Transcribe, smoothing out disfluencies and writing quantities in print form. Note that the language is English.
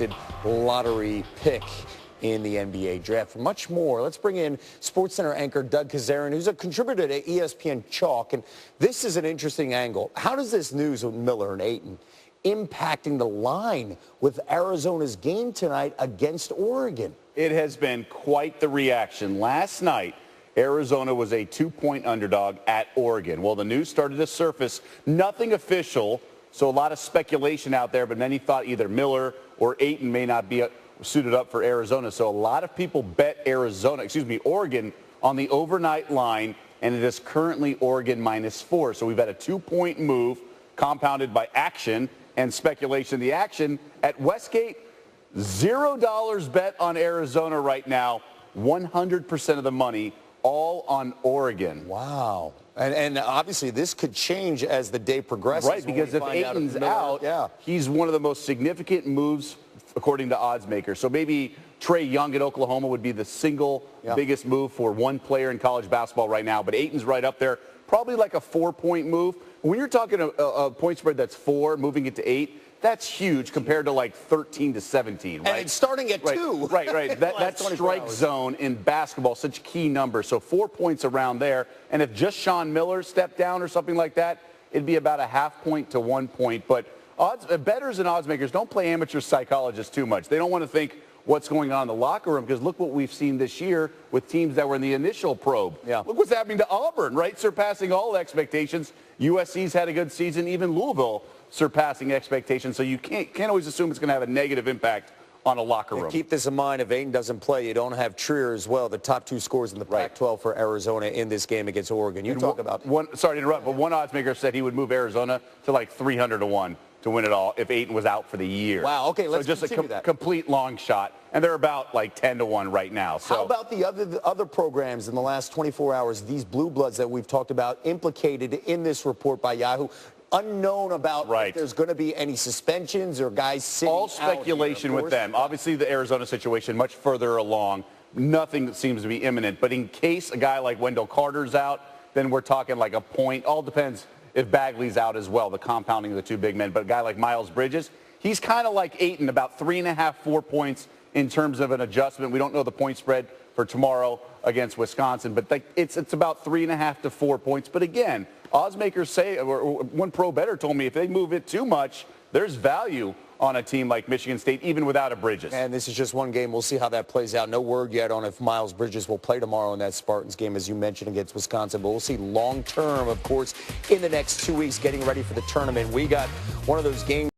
unexpected lottery pick in the NBA draft. For much more, let's bring in SportsCenter anchor Doug Kazarin, who's a contributor to ESPN Chalk. And this is an interesting angle. How does this news of Miller and Ayton impacting the line with Arizona's game tonight against Oregon? It has been quite the reaction. Last night, Arizona was a 2-point underdog at Oregon. Well, the news started to surface. Nothing official, so a lot of speculation out there, but many thought either Miller or Ayton may not be suited up for Arizona. So a lot of people bet Oregon on the overnight line, and it is currently Oregon -4. So we've had a 2-point move compounded by action and speculation. The action at Westgate, $0 bet on Arizona right now, 100% of the money all on Oregon. Wow. And obviously this could change as the day progresses. Right, because if Ayton's out, he's one of the most significant moves according to odds makers. So maybe Trae Young at Oklahoma would be the single biggest move for one player in college basketball right now. But Ayton's right up there, probably like a 4-point move. When you're talking a point spread that's 4, moving it to 8, that's huge compared to like 13 to 17, right? And it's starting at 2. Right. That strike zone in basketball, such a key number. So 4 points around there. And if just Sean Miller stepped down or something like that, it'd be about a half point to 1 point. But bettors and odds makers don't play amateur psychologists too much. They don't want to think what's going on in the locker room, because look what we've seen this year with teams that were in the initial probe. Look what's happening to Auburn, right? Surpassing all expectations. USC's had a good season, even Louisville surpassing expectations. So you can't always assume it's going to have a negative impact on a locker room. And keep this in mind, if Ayton doesn't play, you don't have Trier as well, the top 2 scorers in the Pac-12 for Arizona in this game against Oregon. You talk about sorry to interrupt, but one odds maker said he would move Arizona to like 300 to 1 to win it all if Ayton was out for the year. Wow, okay, let's just continue that. Complete long shot. And they're about like 10 to 1 right now. So how about the other programs in the last 24 hours, these blue bloods that we've talked about implicated in this report by Yahoo? Unknown about if there's going to be any suspensions or guys sitting all speculation with them. Obviously, the Arizona situation much further along. Nothing that seems to be imminent. But in case a guy like Wendell Carter's out, then we're talking like a point. All depends if Bagley's out as well, the compounding of the 2 big men. But a guy like Miles Bridges, he's kind of like Ayton, about 3.5, 4 points in terms of an adjustment. We don't know the point spread for tomorrow against Wisconsin, but it's about 3.5 to 4 points. But again, odds makers say, or one pro bettor told me, if they move it too much, there's value on a team like Michigan State, even without a Bridges. And this is just one game. We'll see how that plays out. No word yet on if Miles Bridges will play tomorrow in that Spartans game, as you mentioned, against Wisconsin. But we'll see long term, of course, in the next 2 weeks, getting ready for the tournament. We got one of those games.